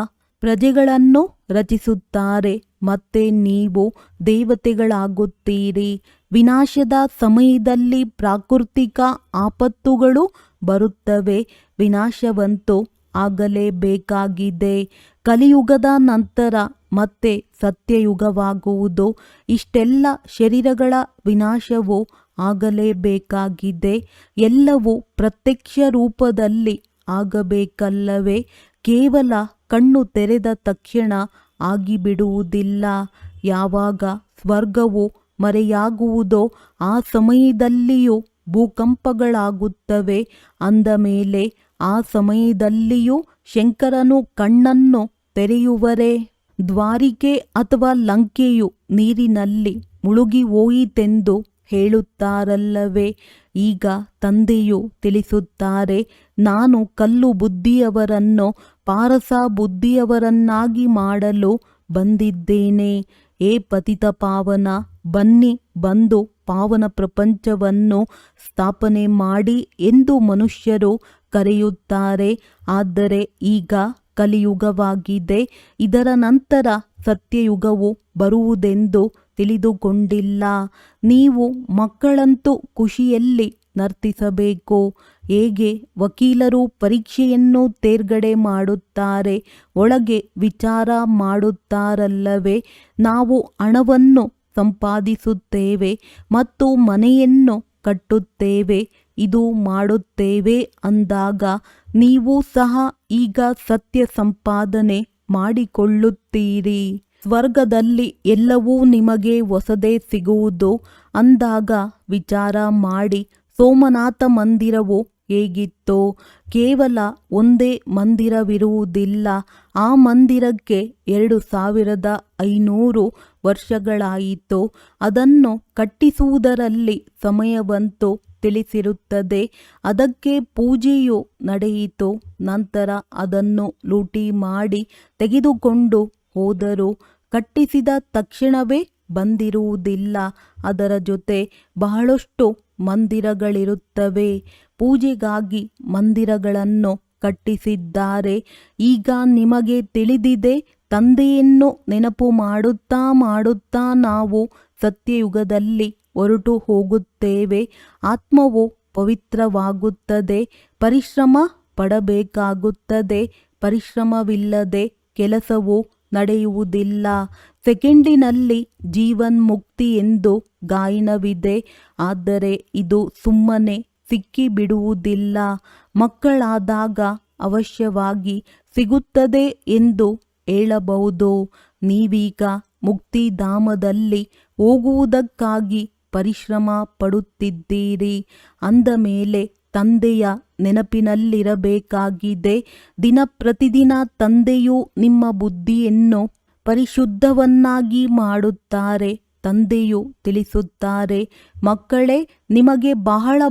ಪ್ರಜೆಗಳನ್ನು ರಚಿಸುತ್ತಾರೆ ಮತ್ತೆ ನೀವು ದೇವತೆಗಳಾಗುತ್ತೀರಿ. ವಿನಾಶದ ಸಮಯದಲ್ಲಿ ಪ್ರಾಕೃತಿಕ ಆಪತ್ತುಗಳು ಬರುತ್ತವೆ. ವಿನಾಶವಂತೂ ಆಗಲೇಬೇಕಾಗಿದೆ. ಕಲಿಯುಗದ ನಂತರ ಮತ್ತೆ ಸತ್ಯಯುಗವಾಗುವುದು. ಇಷ್ಟೆಲ್ಲ ಶರೀರಗಳ ವಿನಾಶವು ಆಗಲೇಬೇಕಾಗಿದೆ. ಎಲ್ಲವೂ ಪ್ರತ್ಯಕ್ಷ ರೂಪದಲ್ಲಿ ಆಗಬೇಕಲ್ಲವೇ? ಕೇವಲ ಕಣ್ಣು ತೆರೆದ ತಕ್ಷಣ ಆಗಿಬಿಡುವುದಿಲ್ಲ. ಯಾವಾಗ ಸ್ವರ್ಗವು ಮರೆಯಾಗುವುದೋ ಆ ಸಮಯದಲ್ಲಿಯೂ ಭೂಕಂಪಗಳಾಗುತ್ತವೆ. ಅಂದ ಮೇಲೆ ಆ ಸಮಯದಲ್ಲಿಯೂ ಶಂಕರನು ಕಣ್ಣನ್ನು ತೆರೆಯುವರೇ? ದ್ವಾರಿಕೆ ಅಥವಾ ಲಂಕೆಯು ನೀರಿನಲ್ಲಿ ಮುಳುಗಿ ಹೋಯಿತೆಂದು ಹೇಳುತ್ತಾರಲ್ಲವೇ? ಈಗ ತಂದೆಯು ತಿಳಿಸುತ್ತಾರೆ, ನಾನು ಕಲ್ಲು ಬುದ್ಧಿಯವರನ್ನು ಪಾರಸ ಬುದ್ಧಿಯವರನ್ನಾಗಿ ಮಾಡಲು ಬಂದಿದ್ದೇನೆ. ಏ ಪತಿತ ಪಾವನ, ಬನ್ನಿ, ಬಂದು ಪಾವನ ಪ್ರಪಂಚವನ್ನು ಸ್ಥಾಪನೆ ಮಾಡಿ ಎಂದು ಮನುಷ್ಯರು ಕರೆಯುತ್ತಾರೆ. ಆದರೆ ಈಗ ಕಲಿಯುಗವಾಗಿದೆ. ಇದರ ನಂತರ ಸತ್ಯಯುಗವು ಬರುವುದೆಂದು ತಿಳಿದುಕೊಂಡಿಲ್ಲ. ನೀವು ಮಕ್ಕಳಂತೂ ಖುಷಿಯಲ್ಲಿ ನರ್ತಿಸಬೇಕು. ಹೇಗೆ ವಕೀಲರು ಪರೀಕ್ಷೆಯನ್ನು ತೇರ್ಗಡೆ ಮಾಡುತ್ತಾರೆ, ಒಳಗೆ ವಿಚಾರ ಮಾಡುತ್ತಾರಲ್ಲವೇ? ನಾವು ಹಣವನ್ನು ಸಂಪಾದಿಸುತ್ತೇವೆ ಮತ್ತು ಮನೆಯನ್ನು ಕಟ್ಟುತ್ತೇವೆ, ಇದು ಮಾಡುತ್ತೇವೆ ಅಂದಾಗ ನೀವು ಸಹ ಈಗ ಸತ್ಯ ಸಂಪಾದನೆ ಮಾಡಿಕೊಳ್ಳುತ್ತೀರಿ. ಸ್ವರ್ಗದಲ್ಲಿ ಎಲ್ಲವೂ ನಿಮಗೆ ಹೊಸದೇ ಸಿಗುವುದು ಅಂದಾಗ ವಿಚಾರ ಮಾಡಿ. ಸೋಮನಾಥ ಮಂದಿರವು ಹೇಗಿತ್ತೋ? ಕೇವಲ ಒಂದೇ ಮಂದಿರವಿರುವುದಿಲ್ಲ. ಆ ಮಂದಿರಕ್ಕೆ 2500 ವರ್ಷಗಳಾಯಿತು. ಅದನ್ನು ಕಟ್ಟಿಸುವುದರಲ್ಲಿ ಸಮಯವಂತೂ ತಿಳಿಸಿರುತ್ತದೆ. ಅದಕ್ಕೆ ಪೂಜೆಯು ನಡೆಯಿತು. ನಂತರ ಅದನ್ನು ಲೂಟಿ ಮಾಡಿ ತೆಗೆದುಕೊಂಡು ಹೋದರು. ಕಟ್ಟಿಸಿದ ತಕ್ಷಣವೇ ಬಂದಿರುವುದಿಲ್ಲ. ಅದರ ಜೊತೆ ಬಹಳಷ್ಟು ಮಂದಿರಗಳಿರುತ್ತವೆ. ಪೂಜೆಗಾಗಿ ಮಂದಿರಗಳನ್ನು ಕಟ್ಟಿಸಿದ್ದಾರೆ. ಈಗ ನಿಮಗೆ ತಿಳಿದಿದೆ. ತಂದೆಯನ್ನು ನೆನಪು ಮಾಡುತ್ತಾ ನಾವು ಸತ್ಯಯುಗದಲ್ಲಿ ಹೊರಟು ಹೋಗುತ್ತೇವೆ. ಆತ್ಮವು ಪವಿತ್ರವಾಗುತ್ತದೆ. ಪರಿಶ್ರಮ ಪಡಬೇಕಾಗುತ್ತದೆ. ಪರಿಶ್ರಮವಿಲ್ಲದೆ ಕೆಲಸವು ನಡೆಯುವುದಿಲ್ಲ. ಸೆಕೆಂಡಿನಲ್ಲಿ ಜೀವನ್ಮುಕ್ತಿ ಎಂದು ಗಾಯನವಿದೆ. ಆದರೆ ಇದು ಸುಮ್ಮನೆ ಸಿಕ್ಕಿಬಿಡುವುದಿಲ್ಲ. ಮಕ್ಕಳಾದಾಗ ಅವಶ್ಯವಾಗಿ ಸಿಗುತ್ತದೆ ಎಂದು ಹೇಳಬಹುದು. ನೀವೀಗ ಮುಕ್ತಿಧಾಮದಲ್ಲಿ ಹೋಗುವುದಕ್ಕಾಗಿ ಪರಿಶ್ರಮ ಪಡುತ್ತಿದ್ದೀರಿ. ಅಂದ ಮೇಲೆ ತಂದೆಯ ನೆನಪಿನಲ್ಲಿರಬೇಕಾಗಿದೆ. ದಿನ ಪ್ರತಿದಿನ ತಂದೆಯು ನಿಮ್ಮ ಬುದ್ಧಿಯನ್ನು ಪರಿಶುದ್ಧವನ್ನಾಗಿ ಮಾಡುತ್ತಾರೆ. ತಂದೆಯು ತಿಳಿಸುತ್ತಾರೆ, ಮಕ್ಕಳೇ, ನಿಮಗೆ ಬಹಳ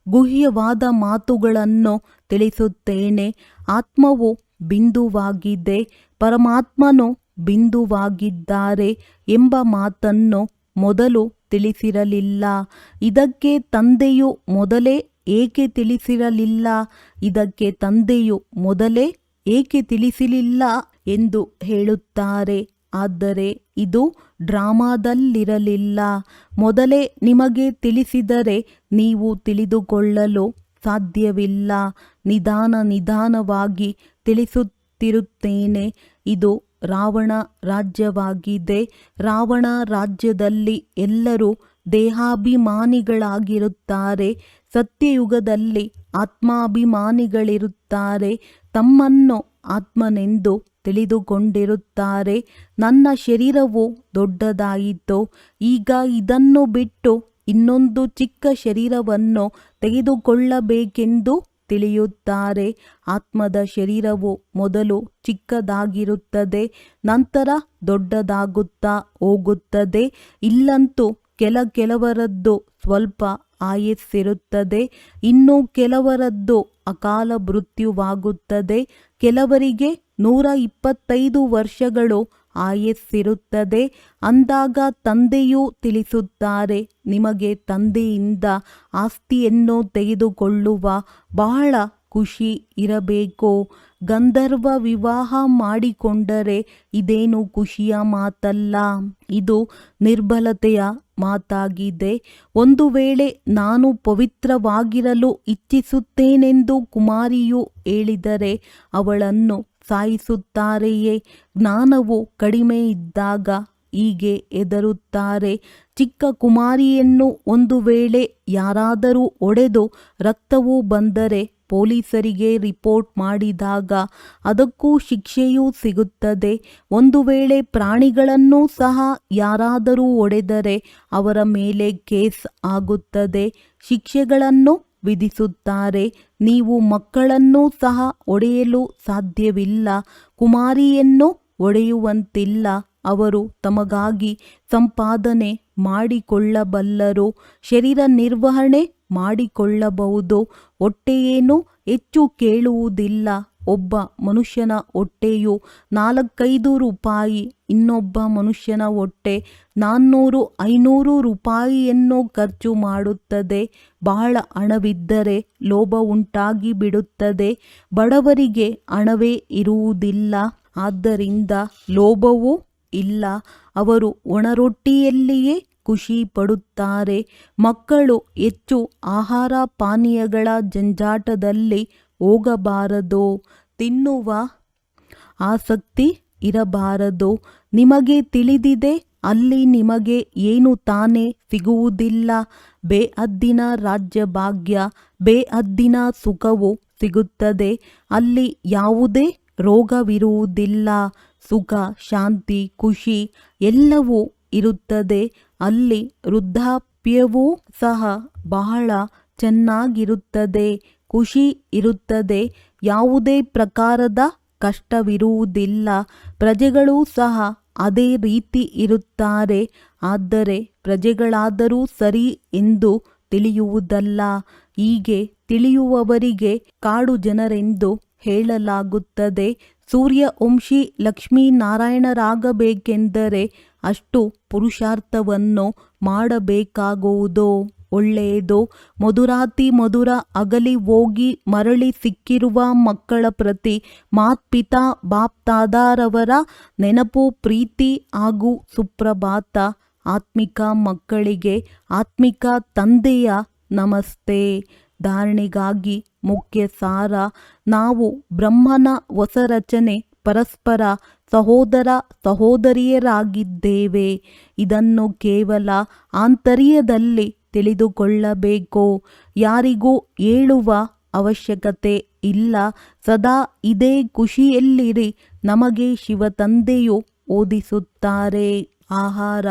ಗುಹ್ಯವಾದ ಮಾತುಗಳನ್ನು ತಿಳಿಸುತ್ತೇನೆ. ಆತ್ಮವು ಬಿಂದುವಾಗಿದೆ, ಪರಮಾತ್ಮನು ಬಿಂದುವಾಗಿದ್ದಾರೆ ಎಂಬ ಮಾತನ್ನು ಮೊದಲು ತಿಳಿಸಿರಲಿಲ್ಲ. ಇದಕ್ಕೆ ತಂದೆಯು ಮೊದಲೇ ಏಕೆ ತಿಳಿಸಿರಲಿಲ್ಲ? ಇದಕ್ಕೆ ತಂದೆಯು ಮೊದಲೇ ಏಕೆ ತಿಳಿಸಲಿಲ್ಲ ಎಂದು ಹೇಳುತ್ತಾರೆ. ಆದರೆ ಇದು ಡ್ರಾಮಾದಲ್ಲಿರಲಿಲ್ಲ. ಮೊದಲೇ ನಿಮಗೆ ತಿಳಿಸಿದರೆ ನೀವು ತಿಳಿದುಕೊಳ್ಳಲು ಸಾಧ್ಯವಿಲ್ಲ. ನಿಧಾನವಾಗಿ ತಿಳಿಸುತ್ತಿರುತ್ತೇನೆ. ಇದು ರಾವಣ ರಾಜ್ಯವಾಗಿದೆ. ರಾವಣ ರಾಜ್ಯದಲ್ಲಿ ಎಲ್ಲರೂ ದೇಹಾಭಿಮಾನಿಗಳಾಗಿರುತ್ತಾರೆ. ಸತ್ಯಯುಗದಲ್ಲಿ ಆತ್ಮಾಭಿಮಾನಿಗಳಿರುತ್ತಾರೆ. ತಮ್ಮನ್ನು ಆತ್ಮನೆಂದು ತಿಳಿದುಕೊಂಡಿರುತ್ತಾರೆ. ನನ್ನ ಶರೀರವು ದೊಡ್ಡದಾಯಿತು, ಈಗ ಇದನ್ನು ಬಿಟ್ಟು ಇನ್ನೊಂದು ಚಿಕ್ಕ ಶರೀರವನ್ನು ತೆಗೆದುಕೊಳ್ಳಬೇಕೆಂದು ತಿಳಿಯುತ್ತಾರೆ. ಆತ್ಮದ ಶರೀರವು ಮೊದಲು ಚಿಕ್ಕದಾಗಿರುತ್ತದೆ, ನಂತರ ದೊಡ್ಡದಾಗುತ್ತಾ ಹೋಗುತ್ತದೆ. ಇಲ್ಲಂತೂ ಕೆಲವರದ್ದು ಸ್ವಲ್ಪ ಆಯಸ್ಸಿರುತ್ತದೆ, ಇನ್ನು ಕೆಲವರದ್ದು ಅಕಾಲ ಮೃತ್ಯುವಾಗುತ್ತದೆ. ಕೆಲವರಿಗೆ 125 ವರ್ಷಗಳು ಆಯಸ್ಸಿರುತ್ತದೆ. ಅಂದಾಗ ತಂದೆಯೂ ತಿಳಿಸುತ್ತಾರೆ, ನಿಮಗೆ ತಂದೆಯಿಂದ ಆಸ್ತಿಯನ್ನು ತೆಗೆದುಕೊಳ್ಳುವ ಬಹಳ ಖುಷಿ ಇರಬೇಕು. ಗಂಧರ್ವ ವಿವಾಹ ಮಾಡಿಕೊಂಡರೆ ಇದೇನು ಖುಷಿಯ ಮಾತಲ್ಲ, ಇದು ನಿರ್ಬಲತೆಯ ಮಾತಾಗಿದೆ. ಒಂದು ವೇಳೆ ನಾನು ಪವಿತ್ರವಾಗಿರಲು ಇಚ್ಛಿಸುತ್ತೇನೆಂದು ಕುಮಾರಿಯು ಹೇಳಿದರೆ ಅವಳನ್ನು ಸಾಯಿಸುತ್ತಾರೆಯೇ? ಜ್ಞಾನವು ಕಡಿಮೆ ಇದ್ದಾಗ ಹೀಗೆ ಹೆದರುತ್ತಾರೆ. ಚಿಕ್ಕ ಕುಮಾರಿಯನ್ನು ಒಂದು ವೇಳೆ ಯಾರಾದರೂ ಹೊಡೆದು ರಕ್ತವು ಬಂದರೆ ಪೊಲೀಸರಿಗೆ ರಿಪೋರ್ಟ್ ಮಾಡಿದಾಗ ಅದಕ್ಕೂ ಶಿಕ್ಷೆಯೂ ಸಿಗುತ್ತದೆ. ಒಂದು ವೇಳೆ ಪ್ರಾಣಿಗಳನ್ನು ಸಹ ಯಾರಾದರೂ ಹೊಡೆದರೆ ಅವರ ಮೇಲೆ ಕೇಸ್ ಆಗುತ್ತದೆ, ಶಿಕ್ಷೆಗಳನ್ನು ವಿಧಿಸುತ್ತಾರೆ. ನೀವು ಮಕ್ಕಳನ್ನೂ ಸಹ ಹೊಡೆಯಲು ಸಾಧ್ಯವಿಲ್ಲ, ಕುಮಾರಿಯನ್ನು ಹೊಡೆಯುವಂತಿಲ್ಲ. ಅವರು ತಮಗಾಗಿ ಸಂಪಾದನೆ ಮಾಡಿಕೊಳ್ಳಬಲ್ಲರು, ಶರೀರ ನಿರ್ವಹಣೆ ಮಾಡಿಕೊಳ್ಳಬಹುದು. ಹೊಟ್ಟೆಯೇನು ಹೆಚ್ಚು ಕೇಳುವುದಿಲ್ಲ. ಒಬ್ಬ ಮನುಷ್ಯನ ಹೊಟ್ಟೆಯು 4-5 ರೂಪಾಯಿ, ಇನ್ನೊಬ್ಬ ಮನುಷ್ಯನ ಹೊಟ್ಟೆ 400-500 ರೂಪಾಯಿಯನ್ನು ಖರ್ಚು ಮಾಡುತ್ತದೆ. ಬಹಳ ಹಣವಿದ್ದರೆ ಲೋಭ ಉಂಟಾಗಿ ಬಿಡುತ್ತದೆ. ಬಡವರಿಗೆ ಹಣವೇ ಇರುವುದಿಲ್ಲ, ಆದ್ದರಿಂದ ಲೋಭವೂ ಇಲ್ಲ. ಅವರು ಒಣರೊಟ್ಟಿಯಲ್ಲಿಯೇ ಖುಷಿ ಪಡುತ್ತಾರೆ. ಮಕ್ಕಳು ಹೆಚ್ಚು ಆಹಾರ ಪಾನೀಯಗಳ ಜಂಜಾಟದಲ್ಲಿ ಹೋಗಬಾರದು, ತಿನ್ನುವ ಆಸಕ್ತಿ ಇರಬಾರದು. ನಿಮಗೆ ತಿಳಿದಿದೆ, ಅಲ್ಲಿ ನಿಮಗೆ ಏನು ತಾನೇ ಸಿಗುವುದಿಲ್ಲ. ಬೇಹದ್ದಿನ ರಾಜ್ಯಭಾಗ್ಯ, ಬೇಹದ್ದಿನ ಸುಖವು ಸಿಗುತ್ತದೆ. ಅಲ್ಲಿ ಯಾವುದೇ ರೋಗವಿರುವುದಿಲ್ಲ. ಸುಖ, ಶಾಂತಿ, ಖುಷಿ ಎಲ್ಲವೂ ಇರುತ್ತದೆ. ಅಲ್ಲಿ ವೃದ್ಧಾಪ್ಯವೂ ಸಹ ಬಹಳ ಚೆನ್ನಾಗಿರುತ್ತದೆ, ಖುಷಿ ಇರುತ್ತದೆ. ಯಾವುದೇ ಪ್ರಕಾರದ ಕಷ್ಟವಿರುವುದಿಲ್ಲ. ಪ್ರಜೆಗಳೂ ಸಹ ಅದೇ ರೀತಿ ಇರುತ್ತಾರೆ. ಆದರೆ ಪ್ರಜೆಗಳಾದರೂ ಸರಿ ಎಂದು ತಿಳಿಯುವುದಲ್ಲ. ಹೀಗೆ ತಿಳಿಯುವವರಿಗೆ ಕಾಡು ಜನರೆಂದು ಹೇಳಲಾಗುತ್ತದೆ. ಸೂರ್ಯವಂಶಿ ಲಕ್ಷ್ಮೀನಾರಾಯಣರಾಗಬೇಕೆಂದರೆ ಅಷ್ಟು ಪುರುಷಾರ್ಥವನ್ನು ಮಾಡಬೇಕಾಗುವುದು. ಒಳ್ಳೆಯದು. ಮಧುರಾತಿ ಮಧುರ ಅಗಲಿ ಹೋಗಿ ಮರಳಿ ಸಿಕ್ಕಿರುವ ಮಕ್ಕಳ ಪ್ರತಿ ಮಾತ್ಪಿತಾ ಬಾಪ್ತಾದಾರವರ ನೆನಪು, ಪ್ರೀತಿ ಹಾಗೂ ಸುಪ್ರಭಾತ. ಆತ್ಮಿಕ ಮಕ್ಕಳಿಗೆ ಆತ್ಮಿಕ ತಂದೆಯ ನಮಸ್ತೆ. ಧಾರಣೆಗಾಗಿ ಮುಖ್ಯ ಸಾರ: ನಾವು ಬ್ರಹ್ಮನ ಹೊಸ ರಚನೆ, ಪರಸ್ಪರ ಸಹೋದರ ಸಹೋದರಿಯರಾಗಿದ್ದೇವೆ. ಇದನ್ನು ಕೇವಲ ಆಂತರ್ಯದಲ್ಲಿ ತಿಳಿದುಕೊಳ್ಳಬೇಕು. ಯಾರಿಗೂ ಹೇಳುವ ಅವಶ್ಯಕತೆ ಇಲ್ಲ. ಸದಾ ಇದೇ ಖುಷಿಯಲ್ಲಿರಿ. ನಮಗೆ ಶಿವತಂದೆಯು ಓದಿಸುತ್ತಾರೆ. ಆಹಾರ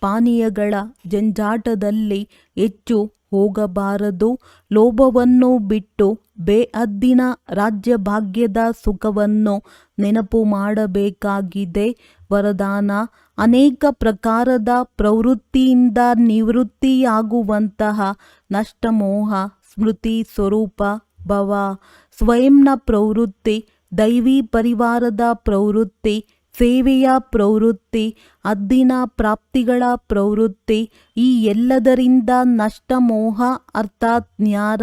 ಪಾನೀಯಗಳ ಜಂಜಾಟದಲ್ಲಿ ಹೆಚ್ಚು ಹೋಗಬಾರದು. ಲೋಭವನ್ನು ಬಿಟ್ಟು ಬೇಹದ್ದಿನ ರಾಜ್ಯಭಾಗ್ಯದ ಸುಖವನ್ನು ನೆನಪು ಮಾಡಬೇಕಾಗಿದೆ. ವರದಾನ: ಅನೇಕ ಪ್ರಕಾರದ ಪ್ರವೃತ್ತಿಯಿಂದ ನಿವೃತ್ತಿಯಾಗುವಂತಹ ನಷ್ಟಮೋಹ ಸ್ಮೃತಿ ಸ್ವರೂಪ ಭವ. ಸ್ವಯಂನ ಪ್ರವೃತ್ತಿ, ದೈವಿ ಪರಿವಾರದ ಪ್ರವೃತ್ತಿ, ಸೇವೆಯ ಪ್ರವೃತ್ತಿ, ಹದ್ದಿನ ಪ್ರಾಪ್ತಿಗಳ ಪ್ರವೃತ್ತಿ, ಈ ಎಲ್ಲದರಿಂದ ನಷ್ಟಮೋಹ ಅರ್ಥಾತ್ ಜ್ಞಾನ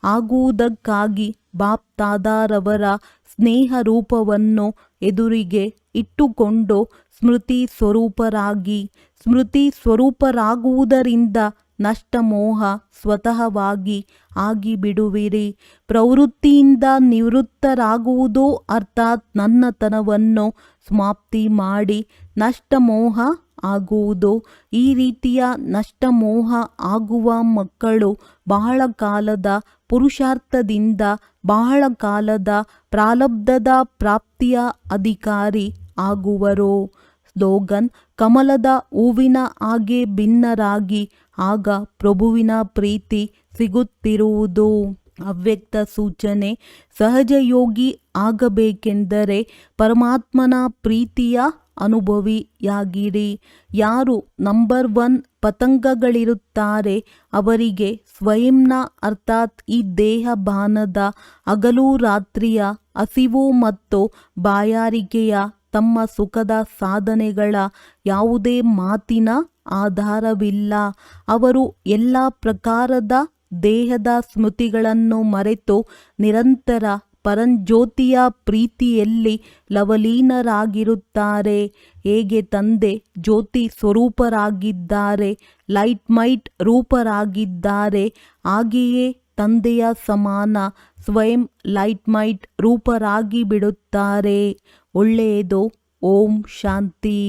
ಆಗುವುದಕ್ಕಾಗಿ ಬಾಪ್ತಾದಾರವರ ಸ್ನೇಹ ರೂಪವನ್ನು ಎದುರಿಗೆ ಇಟ್ಟುಕೊಂಡು ಸ್ಮೃತಿ ಸ್ವರೂಪರಾಗಿ. ಸ್ಮೃತಿ ಸ್ವರೂಪರಾಗುವುದರಿಂದ ನಷ್ಟಮೋಹ ಸ್ವತಃವಾಗಿ ಆಗಿಬಿಡುವಿರಿ. ಪ್ರವೃತ್ತಿಯಿಂದ ನಿವೃತ್ತರಾಗುವುದು ಅರ್ಥಾತ್ ನನ್ನತನವನ್ನು ಸಮಾಪ್ತಿ ಮಾಡಿ ನಷ್ಟಮೋಹ ಆಗುವುದು. ಈ ರೀತಿಯ ನಷ್ಟಮೋಹ ಆಗುವ ಮಕ್ಕಳು ಬಹಳ ಕಾಲದ ಪುರುಷಾರ್ಥದಿಂದ ಬಹಳ ಕಾಲದ ಪ್ರಾರಬ್ಧದ ಪ್ರಾಪ್ತಿಯ ಅಧಿಕಾರಿ ಆಗುವರು. ಸ್ಲೋಗನ್: ಕಮಲದ ಹೂವಿನ ಹಾಗೆ ಭಿನ್ನರಾಗಿ ಆಗ ಪ್ರಭುವಿನ ಪ್ರೀತಿ ಸಿಗುತ್ತಿರುವುದು. ಅವ್ಯಕ್ತ ಸೂಚನೆ: ಸಹಜಯೋಗಿ ಆಗಬೇಕೆಂದರೆ ಪರಮಾತ್ಮನ ಪ್ರೀತಿಯ ಅನುಭವಿಯಾಗಿರಿ. ಯಾರು ನಂಬರ್ 1 ಪತಂಗಗಳಿರುತ್ತಾರೆ ಅವರಿಗೆ ಸ್ವಯಂನ ಅರ್ಥಾತ್ ಈ ದೇಹ ಬಾನದ ಹಗಲು ರಾತ್ರಿಯ ಹಸಿವು ಮತ್ತು ಬಾಯಾರಿಕೆಯ ತಮ್ಮ ಸುಖದ ಸಾಧನೆಗಳ ಯಾವುದೇ ಮಾತಿನ ಆಧಾರವಿಲ್ಲ. ಅವರು ಎಲ್ಲ ಪ್ರಕಾರದ ದೇಹದ ಸ್ಮೃತಿಗಳನ್ನು ಮರೆತು ನಿರಂತರ ಪರಂಜ್ಯೋತಿಯ ಪ್ರೀತಿಯಲ್ಲಿ ಲವಲೀನರಾಗಿರುತ್ತಾರೆ. ಹೇಗೆ ತಂದೆ ಜ್ಯೋತಿ ಸ್ವರೂಪರಾಗಿದ್ದಾರೆ, ಲೈಟ್ ಮೈಟ್ ರೂಪರಾಗಿದ್ದಾರೆ, ಹಾಗೆಯೇ ತಂದೆಯ ಸಮಾನ ಸ್ವಯಂ ಲೈಟ್ ಮೈಟ್ ರೂಪರಾಗಿ ಬಿಡುತ್ತಾರೆ. ಒಳ್ಳೆಯದು. ಓಂ ಶಾಂತಿ.